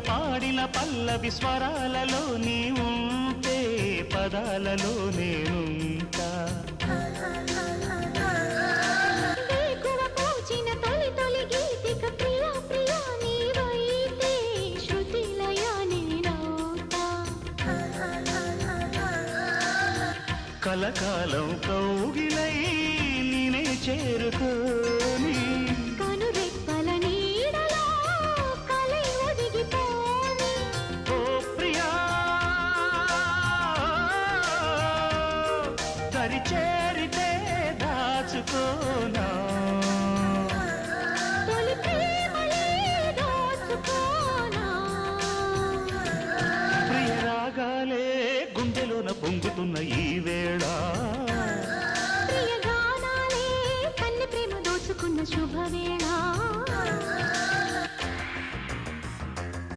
పాడిన పల్లవి స్వరాలలో నీ ఉంటే పదాలలో నేనుంటా వేకువ పూచిన తొలి తొలి గీతిక ప్రియా ప్రియా నీవైతే శృతిలయ నేనవుతా కలకాలం కౌగిలై నేనే చేరుకోని కనురెప్పల నీడలో కలై ఒదిగిపోని ఓ ప్రియా దరి చేరితే దాచుకోనా తొలి ప్రేమలే దోచుకోనా ప్రియ రాగాలే గుండెలోన పొంగుతున్న